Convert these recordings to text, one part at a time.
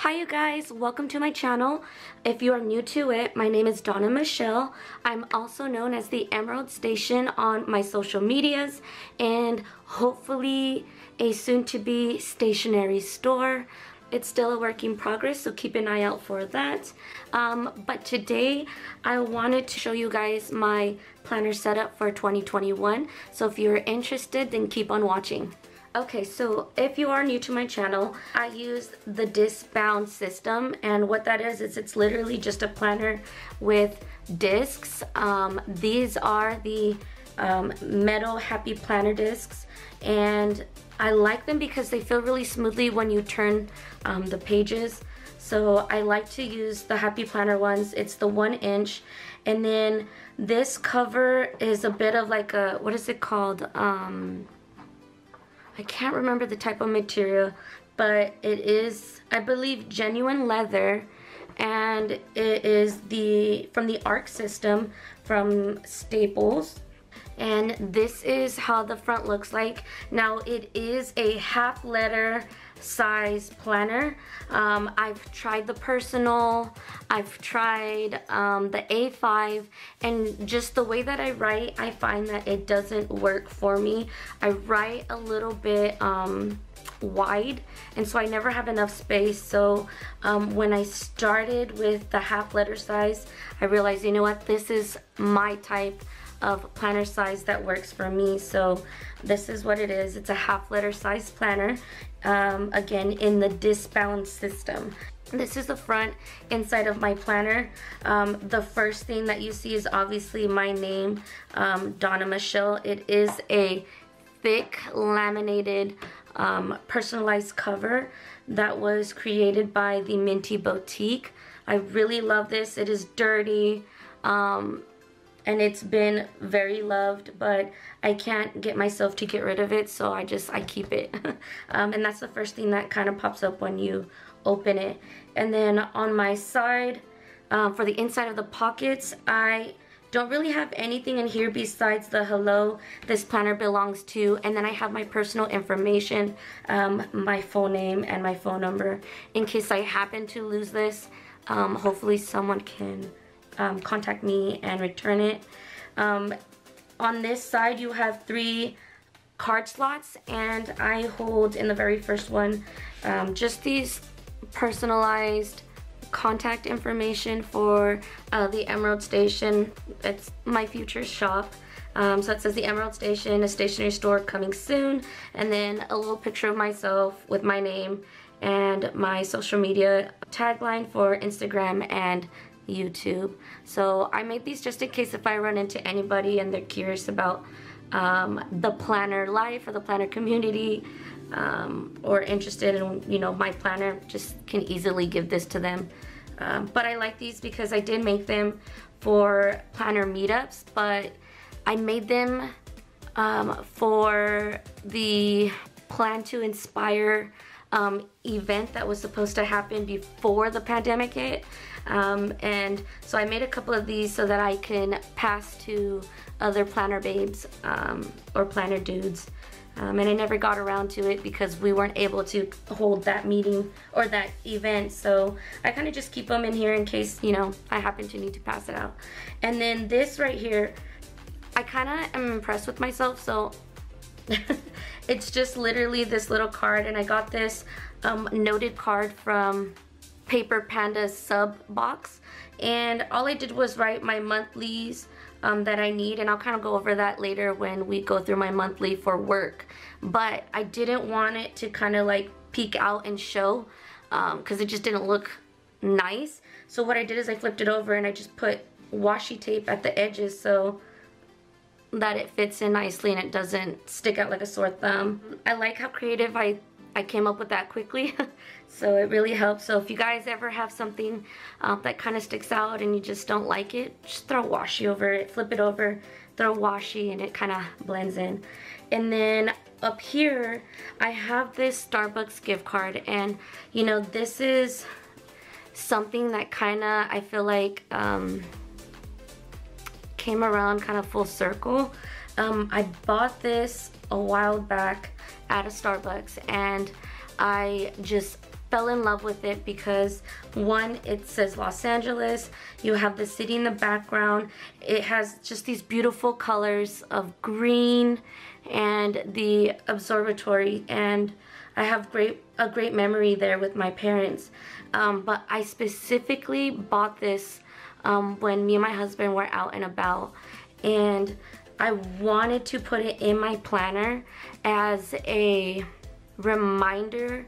Hi you guys, welcome to my channel. If you are new to it, my name is Donna Michelle. I'm also known as the Emerald Station on my social medias and hopefully a soon-to-be stationery store. It's still a work in progress, so keep an eye out for that. But today I wanted to show you guys my planner setup for 2021. So if you're interested, then keep on watching. Okay, so if you are new to my channel, I use the Discbound system, and what that is it's literally just a planner with discs. These are the metal happy planner discs, and I like them because they feel really smoothly when you turn the pages. So I like to use the happy planner ones. It's the 1 inch, and then this cover is a bit of like a, what is it called? I can't remember the type of material, but it is, I believe, genuine leather, and it is from the ARC system from Staples. And this is how the front looks like. Now it is a half letter size planner. I've tried the personal, I've tried the A5, and just the way that I write, I find that it doesn't work for me. I write a little bit wide, and so I never have enough space. So when I started with the half letter size, I realized, you know what, this is my type of planner size that works for me. So this is what it is. It's a half letter size planner, again in the Discbound system. This is the front inside of my planner. The first thing that you see is obviously my name, Donna Michelle. It is a thick laminated personalized cover that was created by the Minty Boutique. I really love this. It is dirty, and it's been very loved, but I can't get myself to get rid of it, so I keep it. And that's the first thing that kind of pops up when you open it. And then on my side, for the inside of the pockets, I don't really have anything in here besides the hello, this planner belongs to, and then I have my personal information, my full name and my phone number, in case I happen to lose this. Hopefully someone can contact me and return it. On this side you have 3 card slots, and I hold in the very first one just these personalized contact information for the Emerald Station. It's my future shop. So it says the Emerald Station, a stationery store coming soon, and then a little picture of myself with my name and my social media tagline for Instagram and YouTube. So I made these just in case if I run into anybody and they're curious about the planner life or the planner community, or interested in, you know, my planner, just can easily give this to them. But I like these because I did make them for planner meetups, but I made them for the Plan to Inspire event that was supposed to happen before the pandemic hit. And so I made a couple of these so that I can pass to other planner babes or planner dudes. And I never got around to it because we weren't able to hold that meeting or that event. So I kind of just keep them in here in case, you know, I happen to need to pass it out. And then this right here, I kind of am impressed with myself. So it's just literally this little card, and I got this noted card from Paper Panda's sub box, and all I did was write my monthlies that I need, and I'll kind of go over that later when we go through my monthly for work. But I didn't want it to kind of like peek out and show because it just didn't look nice. So what I did is I flipped it over and I just put washi tape at the edges so that it fits in nicely and it doesn't stick out like a sore thumb. I like how creative I came up with that quickly. So it really helps. So if you guys ever have something that kind of sticks out and you just don't like it, just throw washi over it, flip it over, throw washi, and it kind of blends in. And then up here I have this Starbucks gift card, and you know, this is something that kind of, I feel like came around kind of full circle. I bought this a while back at a Starbucks, and I just fell in love with it because one, it says Los Angeles, you have the city in the background, it has just these beautiful colors of green and the observatory, and I have a great memory there with my parents. But I specifically bought this when me and my husband were out and about, and I wanted to put it in my planner as a reminder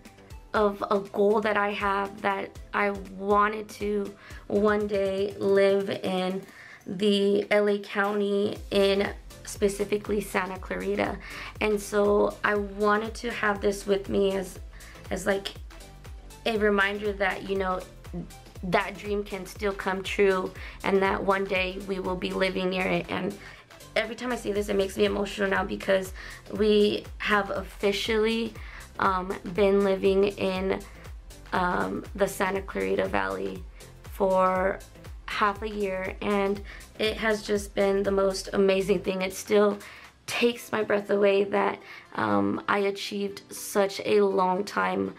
of a goal that I have, that I wanted to one day live in the LA County, in specifically Santa Clarita. And so I wanted to have this with me as like a reminder that, you know, that dream can still come true, and that one day we will be living near it. And every time I see this, it makes me emotional now, because we have officially been living in the Santa Clarita Valley for half a year, and it has just been the most amazing thing. It still takes my breath away that I achieved such a long time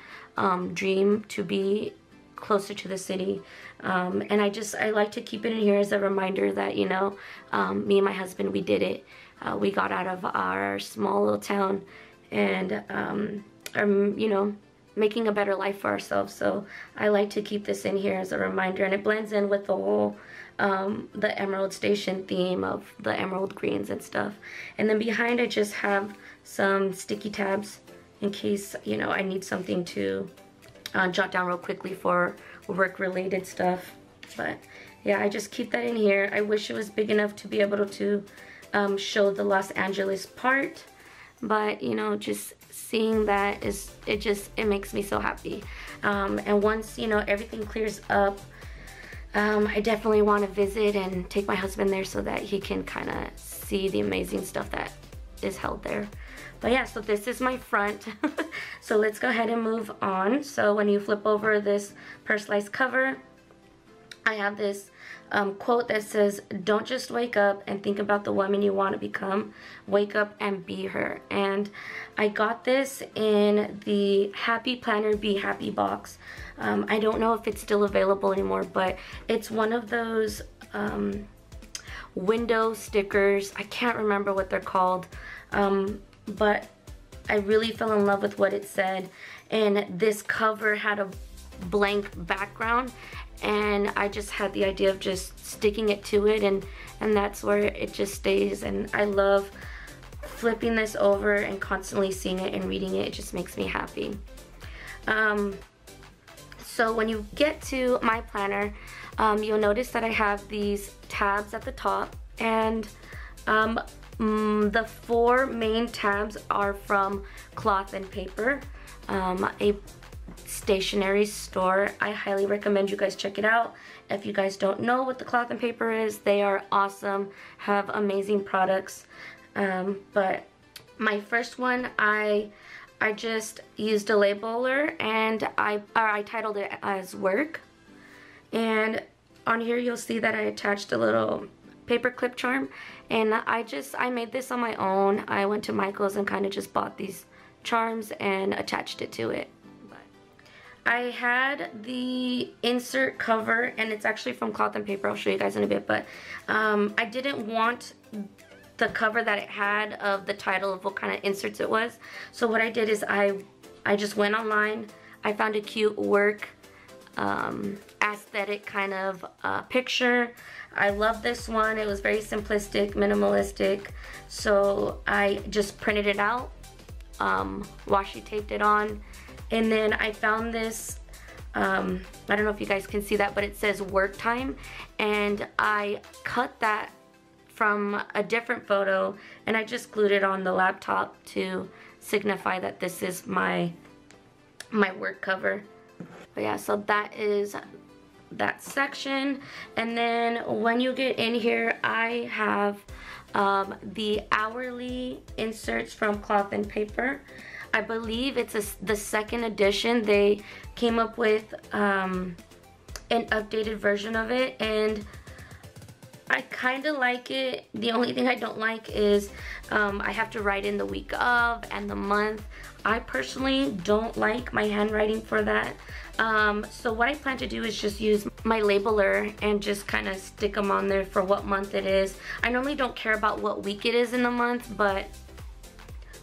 dream to be closer to the city, and I like to keep it in here as a reminder that, you know, me and my husband, we did it. We got out of our small little town and are, you know, making a better life for ourselves. So I like to keep this in here as a reminder, and it blends in with the whole the Emerald Station theme of the emerald greens and stuff. And then behind, I just have some sticky tabs in case, you know, I need something to jot down real quickly for work related stuff. But yeah, I just keep that in here. I wish it was big enough to be able to show the Los Angeles part, but you know, just seeing that it makes me so happy. And once, you know, everything clears up, I definitely want to visit and take my husband there so that he can kind of see the amazing stuff that is held there. But yeah, so this is my front. So let's go ahead and move on. So when you flip over this personalized cover, I have this quote that says, "Don't just wake up and think about the woman you want to become. Wake up and be her." And I got this in the Happy Planner Be Happy box. I don't know if it's still available anymore, but it's one of those window stickers. I can't remember what they're called, but I really fell in love with what it said. And this cover had a blank background, and I just had the idea of just sticking it to it, and that's where it just stays. And I love flipping this over and constantly seeing it and reading it. It just makes me happy. So when you get to my planner, you'll notice that I have these tabs at the top, and the 4 main tabs are from Cloth and Paper, a stationery store. I highly recommend you guys check it out. If you guys don't know what the Cloth and Paper is, they are awesome, have amazing products. But my first one, I just used a labeler, and I titled it as Work. And on here you'll see that I attached a little paper clip charm, and I made this on my own. I went to Michael's and kind of just bought these charms and attached it to it. I had the insert cover, and it's actually from Cloth and Paper. I'll show you guys in a bit, but I didn't want the cover that it had of the title of what kind of inserts it was. So what I did is I just went online. I found a cute work aesthetic kind of picture. I love this one. It was very simplistic, minimalistic. So I just printed it out, washi taped it on, and then I found this, I don't know if you guys can see that, but it says work time, and I cut that from a different photo, and I just glued it on the laptop to signify that this is my work cover. But yeah, so that is that section. And then when you get in here, I have the hourly inserts from Cloth and Paper. I believe it's the second edition. They came up with an updated version of it, and I kind of like it. The only thing I don't like is I have to write in the week of and the month. I personally don't like my handwriting for that. So what I plan to do is just use my labeler and just kind of stick them on there for what month it is. I normally don't care about what week it is in the month, but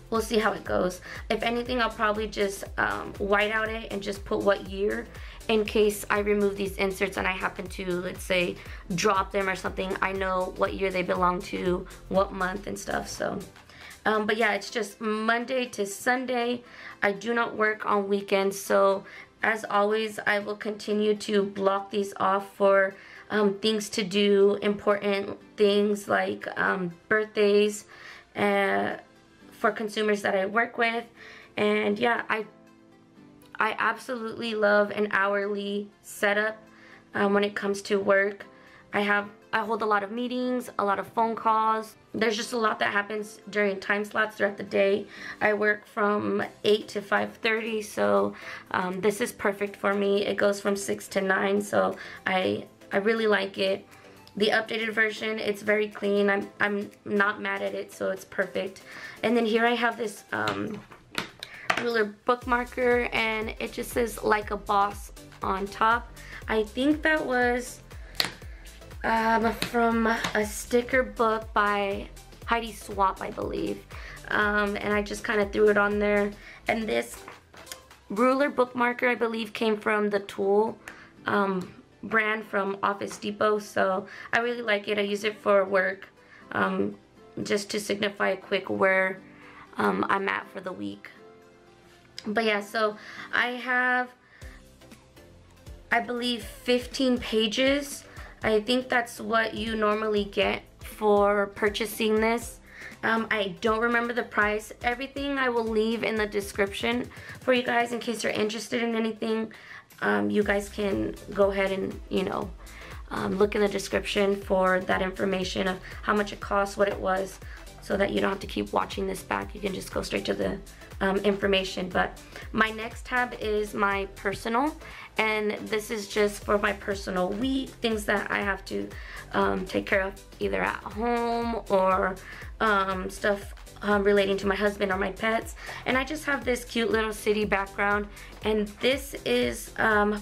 we'll see how it goes. If anything, I'll probably just white out it and just put what year, in case I remove these inserts and I happen to, let's say, drop them or something. I know what year they belong to, what month and stuff. So but yeah, it's just Monday to Sunday. I do not work on weekends, so as always, I will continue to block these off for things to do, important things like birthdays for consumers that I work with. And yeah, I absolutely love an hourly setup when it comes to work. I hold a lot of meetings, a lot of phone calls. There's just a lot that happens during time slots throughout the day. I work from 8 to 5:30, so this is perfect for me. It goes from 6 to 9, so I really like it. The updated version, it's very clean. I'm not mad at it, so it's perfect. And then here I have this ruler bookmarker, and it just says "Like a Boss" on top. I think that was from a sticker book by Heidi Swapp, I believe. And I just kind of threw it on there. And this ruler bookmarker, I believe, came from the Tool brand from Office Depot. So I really like it. I use it for work, just to signify a quick where I'm at for the week. But yeah, so I have, I believe, 15 pages. I think that's what you normally get for purchasing this. I don't remember the price. Everything I will leave in the description for you guys in case you're interested in anything. You guys can go ahead and, you know, look in the description for that information of how much it costs, what it was, so that you don't have to keep watching this back. You can just go straight to the information. But my next tab is my personal, and this is just for my personal week, things that I have to take care of either at home or stuff relating to my husband or my pets. And I just have this cute little city background, and this is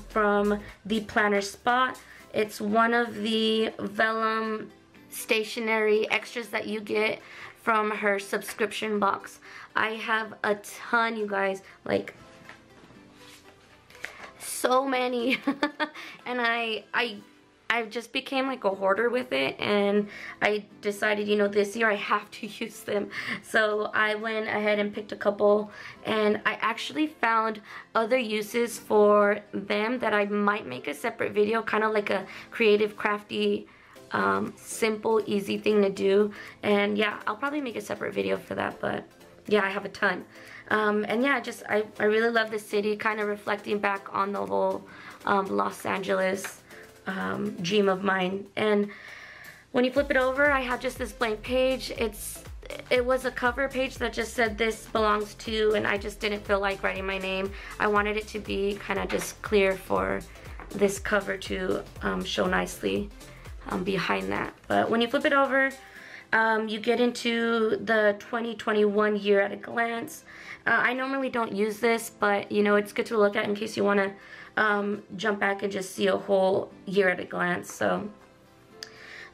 from the Planner Spot. It's one of the Vellum stationery extras that you get from her subscription box. I have a ton, you guys, like so many. And I just became like a hoarder with it, and I decided, you know, this year I have to use them. So I went ahead and picked a couple, and I actually found other uses for them that I might make a separate video, kind of like a creative, crafty, simple, easy thing to do. And yeah, I'll probably make a separate video for that, but yeah, I have a ton. And yeah, I really love the city, kind of reflecting back on the whole Los Angeles dream of mine. And when you flip it over, I have just this blank page. It was a cover page that just said "This belongs to," and I just didn't feel like writing my name. I wanted it to be kind of just clear for this cover to show nicely behind that. But when you flip it over, you get into the 2021 year at a glance. I normally don't use this, but you know, it's good to look at in case you want to jump back and just see a whole year at a glance. So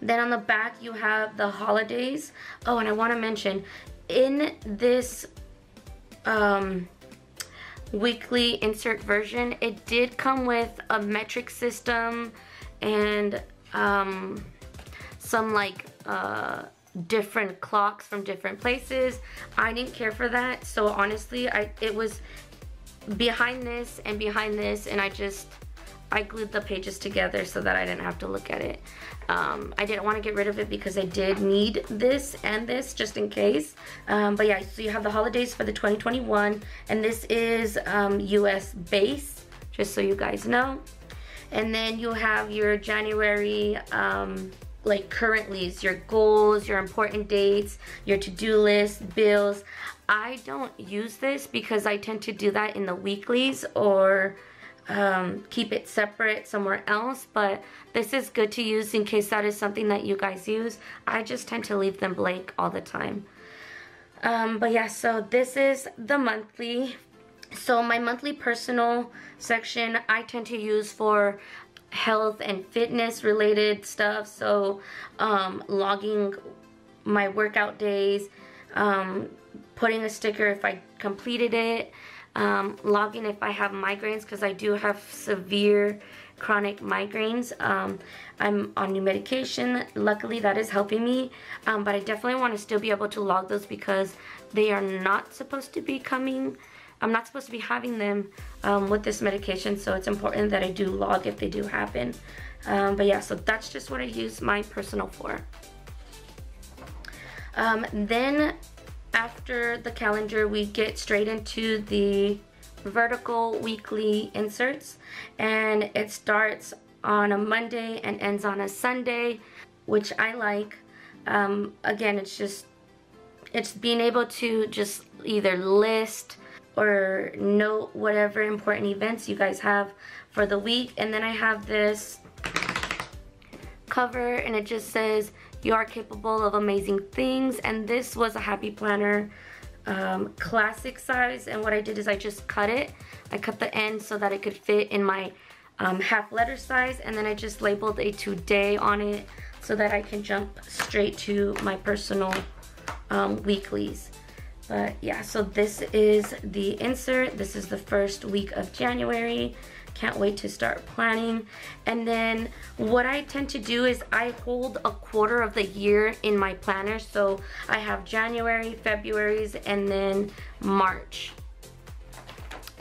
then on the back you have the holidays. Oh, and I want to mention, in this weekly insert version, it did come with a metric system and some like different clocks from different places. I didn't care for that, so honestly it was behind this and behind this, and I glued the pages together so that I didn't have to look at it. I didn't want to get rid of it because I did need this and this just in case. But yeah, so you have the holidays for the 2021, and this is US base, just so you guys know. And then you have your January like currentlies, your goals, your important dates, your to-do list, bills. I don't use this because I tend to do that in the weeklies or keep it separate somewhere else, but this is good to use in case that is something that you guys use. I just tend to leave them blank all the time. But yeah, so this is the monthly. So my monthly personal section I tend to use for health and fitness related stuff. So logging my workout days, putting a sticker if I completed it, logging if I have migraines, because I do have severe chronic migraines. I'm on new medication. Luckily that is helping me, but I definitely want to still be able to log those because they are not supposed to be coming. I'm not supposed to be having them with this medication, so it's important that I do log if they do happen. But yeah, so that's just what I use my personal for. Then after the calendar, we get straight into the vertical weekly inserts, and it starts on a Monday and ends on a Sunday, which I like. Again, it's being able to just either list or note whatever important events you guys have for the week. And then I have this cover, and it just says, "You are capable of amazing things." And this was a Happy Planner classic size, and what I did is I just cut it. I cut the end so that it could fit in my half letter size, and then I just labeled a today on it so that I can jump straight to my personal weeklies. But yeah, so this is the insert. This is the first week of January. Can't wait to start planning. And then what I tend to do is I hold a quarter of the year in my planner. So I have January, February's, and then March.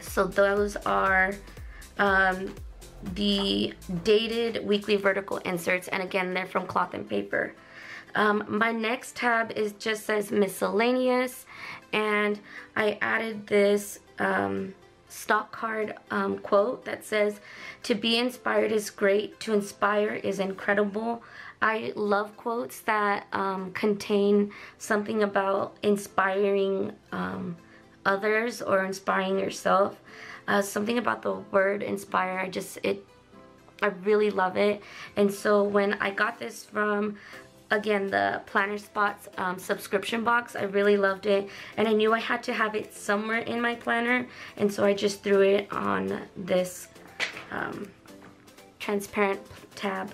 So those are the dated weekly vertical inserts, and again, they're from Cloth and Paper. My next tab just says Miscellaneous, and I added this stock card quote that says, "To be inspired is great, to inspire is incredible." I love quotes that contain something about inspiring others or inspiring yourself. Something about the word inspire, I really love it. And so when I got this from, again, the Planner Spots subscription box, I really loved it, and I knew I had to have it somewhere in my planner, and so I just threw it on this transparent tab.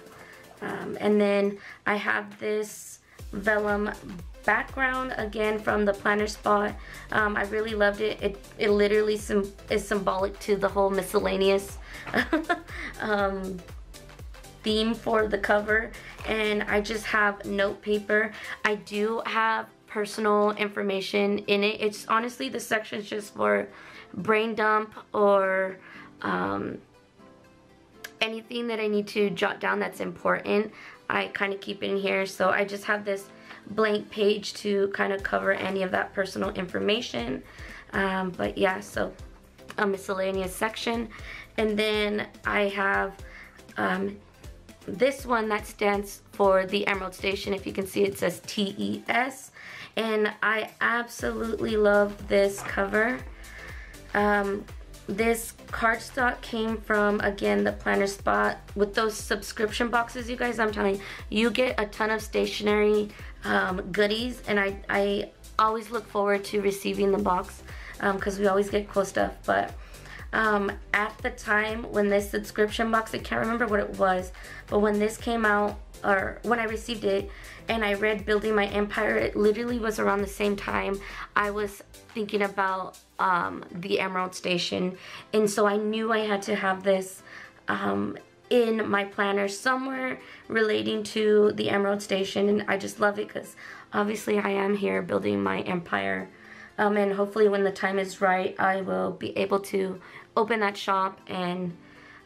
And then I have this Vellum background, again from the Planner Spot. I really loved it. It literally is symbolic to the whole Miscellaneous theme for the cover, and I just have note paper. I do have personal information in it. It's honestly, the section's just for brain dump or anything that I need to jot down that's important. I kind of keep in here, so I just have this blank page to kind of cover any of that personal information. But yeah, so a miscellaneous section. And then I have this one that stands for the Emerald Station. If you can see, it says TES, and I absolutely love this cover. This cardstock came from, again, the Planner Spot. With those subscription boxes, you guys, I'm telling you, you get a ton of stationery goodies, and I always look forward to receiving the box because we always get cool stuff. But at the time when this subscription box, I can't remember what it was, but when this came out, or when I received it and I read Building My Empire, it literally was around the same time I was thinking about the Emerald Station, and so I knew I had to have this in my planner somewhere relating to the Emerald Station. And I just love it because obviously I am here building my empire, and hopefully when the time is right I will be able to open that shop. And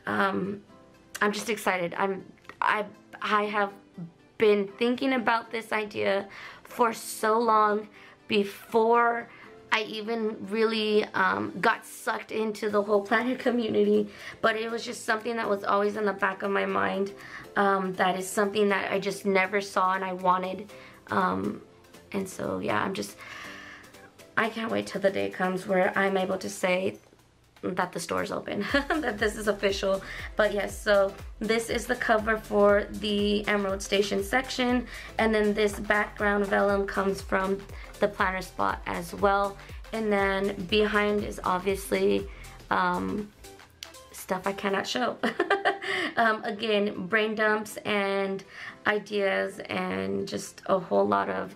I'm just excited. I have been thinking about this idea for so long before I even really got sucked into the whole planner community, but it was just something that was always in the back of my mind. That is something that I just never saw and I wanted. And so yeah, I can't wait till the day comes where I'm able to say, that the store's open, that this is official. But yes, so this is the cover for the Emerald Station section, and then this background vellum comes from the planner spot as well. And then behind is obviously stuff I cannot show. Again, brain dumps and ideas and just a whole lot of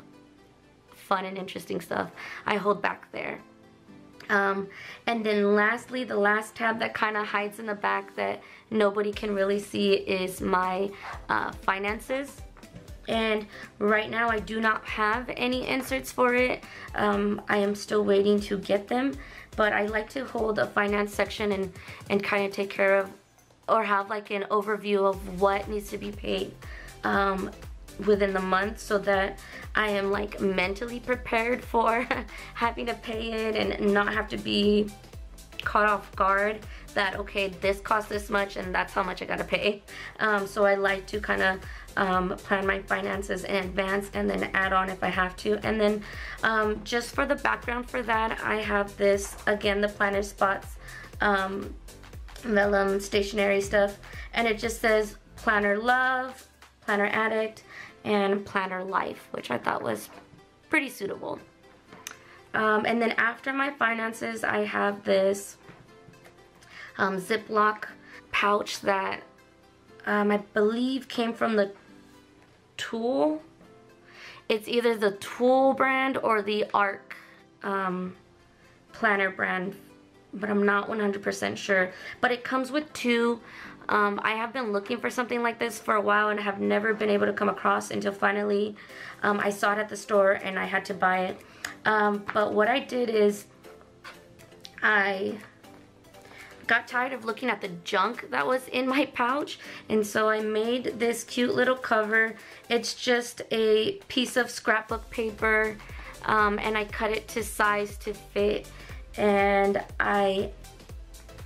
fun and interesting stuff I hold back there. And then lastly, the last tab that kind of hides in the back that nobody can really see is my finances. And right now I do not have any inserts for it. I am still waiting to get them, but I like to hold a finance section and kind of take care of or have like an overview of what needs to be paid within the month, so that I am like mentally prepared for having to pay it and not have to be caught off guard that, okay, this costs this much and that's how much I gotta pay. So I like to kind of plan my finances in advance and then add on if I have to. And then just for the background for that, I have this, again, the Planner Spots vellum stationery stuff, and it just says Planner Love, Planner Addict, and Planner Life, which I thought was pretty suitable. And then after my finances, I have this Ziploc pouch that I believe came from the Tool. It's either the Tool brand or the Arc planner brand, but I'm not 100% sure. But it comes with two. I have been looking for something like this for a while and have never been able to come across until finally I saw it at the store and I had to buy it. But what I did is I got tired of looking at the junk that was in my pouch, and so I made this cute little cover. It's just a piece of scrapbook paper, and I cut it to size to fit, and I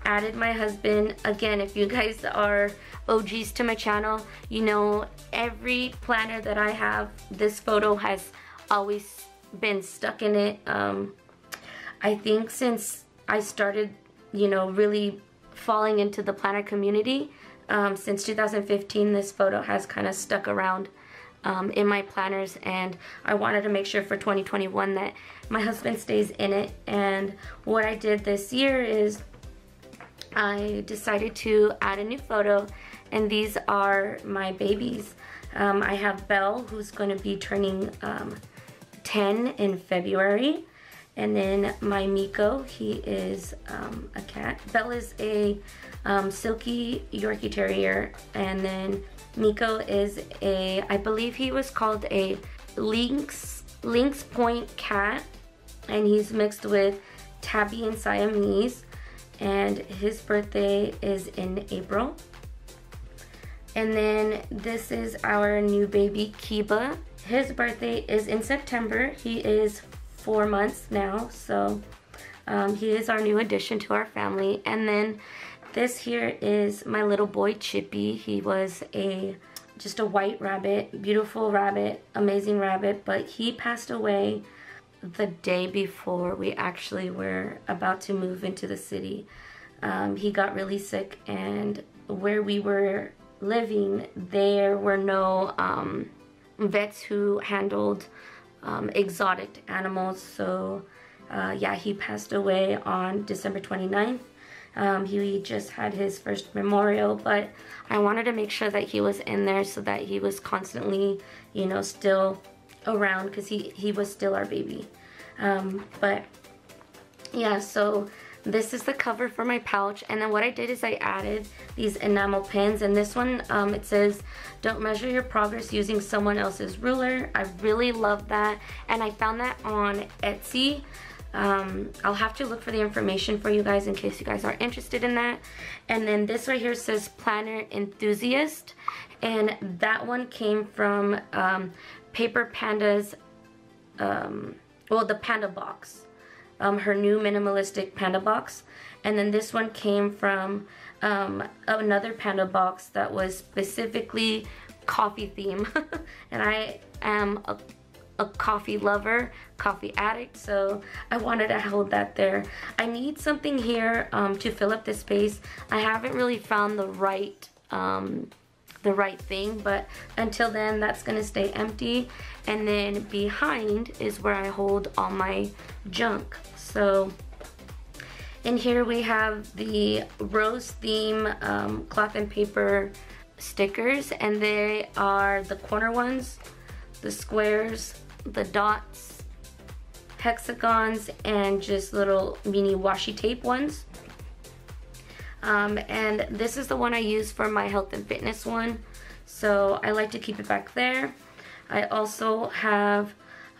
added my husband. Again, if you guys are OGs to my channel, you know every planner that I have, this photo has always been stuck in it. I think since I started, you know, really falling into the planner community, since 2015, this photo has kind of stuck around in my planners, and I wanted to make sure for 2021 that my husband stays in it. And what I did this year is I decided to add a new photo, and these are my babies. I have Belle, who's going to be turning 10 in February, and then my Miko, he is a cat. Belle is a silky Yorkie Terrier, and then Miko is a, I believe he was called a Lynx Point cat, and he's mixed with Tabby and Siamese, and his birthday is in April. And then this is our new baby, Kiba. His birthday is in September. He is 4 months now, so he is our new addition to our family. And then this here is my little boy, Chippy. He was just a white rabbit, beautiful rabbit, amazing rabbit, but he passed away the day before we actually were about to move into the city. He got really sick, and where we were living, there were no vets who handled exotic animals. So yeah, he passed away on December 29th. He just had his first memorial, but I wanted to make sure that he was in there so that he was constantly, you know, still around, because he was still our baby. But yeah, so this is the cover for my pouch. And then what I did is I added these enamel pins, and this one, it says, don't measure your progress using someone else's ruler. I really love that, and I found that on Etsy. I'll have to look for the information for you guys in case you guys are interested in that. And then this right here says Planner Enthusiast, and that one came from Paper Panda's, well, the Panda box. Her new minimalistic Panda box. And then this one came from another Panda box that was specifically coffee theme. And I am a a coffee lover, coffee addict, so I wanted to hold that there. I need something here to fill up this space. I haven't really found the right thing, but until then that's gonna stay empty. And then behind is where I hold all my junk. So in here we have the rose theme cloth and paper stickers, and they are the corner ones, the squares, the dots, hexagons, and just little mini washi tape ones. And this is the one I use for my health and fitness one, so I like to keep it back there. I also have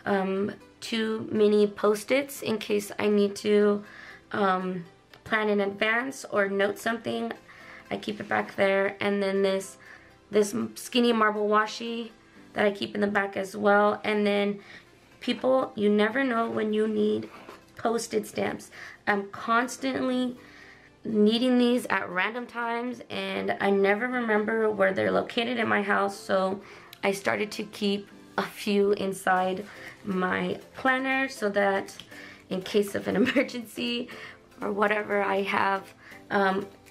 2 mini post-its in case I need to plan in advance or note something. I keep it back there. And then this skinny marble washi that I keep in the back as well. And then people, you never know when you need post-it stamps. I'm constantly needing these at random times, and I never remember where they're located in my house, so I started to keep a few inside my planner so that in case of an emergency or whatever, I have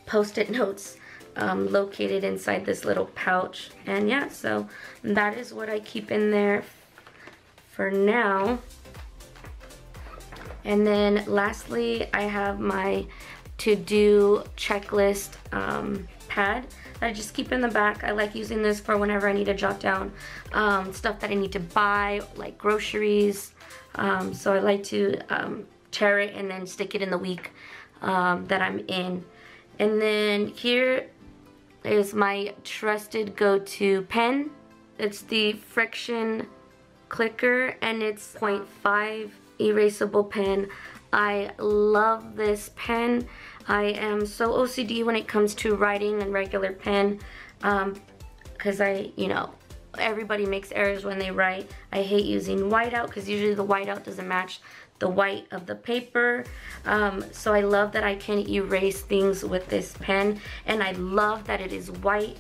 post-it notes located inside this little pouch. And yeah, so that is what I keep in there for now. And then lastly, I have my to-do checklist pad that I just keep in the back. I like using this for whenever I need to jot down stuff that I need to buy, like groceries. So I like to tear it and then stick it in the week that I'm in. And then here is my trusted go-to pen. It's the Friction Clicker, and it's 0.5 erasable pen. I love this pen. I am so OCD when it comes to writing and regular pen, because everybody makes errors when they write. I hate using whiteout because usually the whiteout doesn't match the white of the paper. So I love that I can erase things with this pen, and I love that it is white.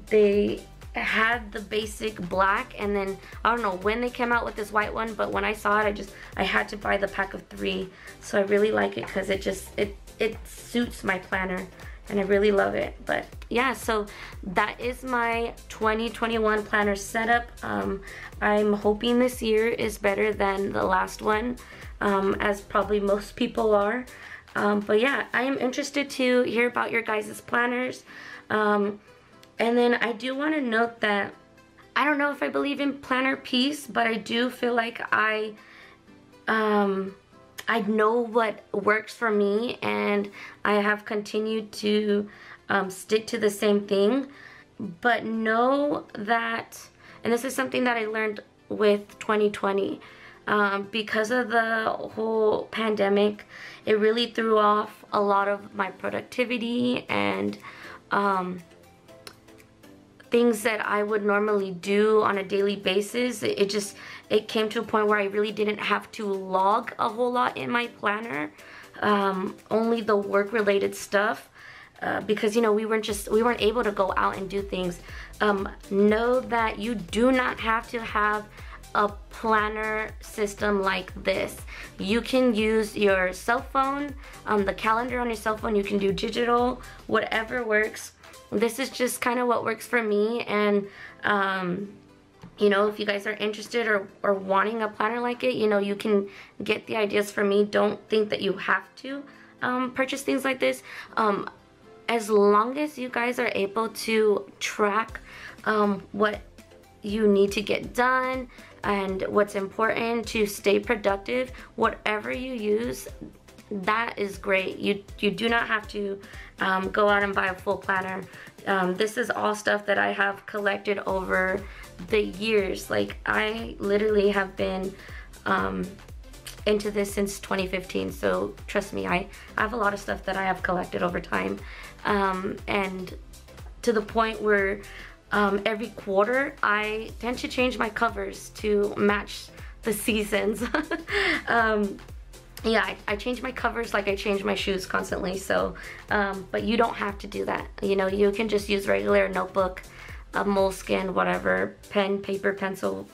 They had the basic black, and then I don't know when they came out with this white one, but when I saw it, I had to buy the pack of 3. So I really like it because it suits my planner, and I really love it. But yeah, so that is my 2021 planner setup. I'm hoping this year is better than the last one, as probably most people are. But yeah, I am interested to hear about your guys' planners. And then I do want to note that I don't know if I believe in planner peace, but I do feel like I know what works for me, and I have continued to stick to the same thing. But know that, and this is something that I learned with 2020, because of the whole pandemic, it really threw off a lot of my productivity and things that I would normally do on a daily basis. It came to a point where I really didn't have to log a whole lot in my planner, only the work related stuff, because we weren't able to go out and do things. Know that you do not have to have a planner system like this. You can use your cell phone, the calendar on your cell phone. You can do digital, whatever works. This is just kind of what works for me, and if you guys are interested or wanting a planner like it, you can get the ideas from me. Don't think that you have to purchase things like this. As long as you guys are able to track what you need to get done and what's important to stay productive, whatever you use, that is great. You do not have to go out and buy a full planner. This is all stuff that I have collected over the years. Like, I literally have been into this since 2015, so trust me, I have a lot of stuff that I have collected over time, and to the point where every quarter I tend to change my covers to match the seasons. Yeah, I change my covers like I change my shoes constantly, so, but you don't have to do that. You can just use regular notebook, a moleskin, whatever, pen, paper, pencil,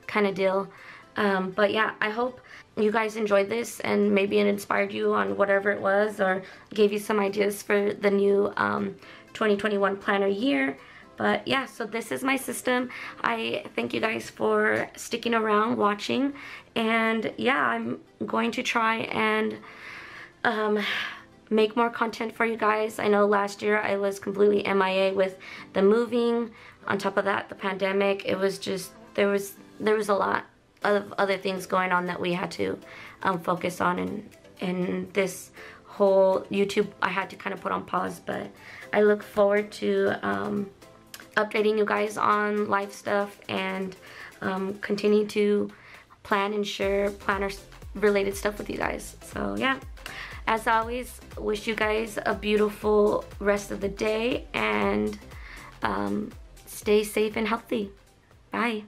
kind of deal. But yeah, I hope you guys enjoyed this and maybe it inspired you on whatever it was, or gave you some ideas for the new 2021 planner year. But yeah, so this is my system. I thank you guys for sticking around watching, and yeah, I'm going to try and make more content for you guys. I know last year I was completely MIA with the moving. On top of that, the pandemic. It was just, there was a lot of other things going on that we had to focus on, and this whole YouTube I had to kind of put on pause. But I look forward to updating you guys on life stuff, and continue to plan and share planner related stuff with you guys. So yeah, as always, wish you guys a beautiful rest of the day, and stay safe and healthy. Bye.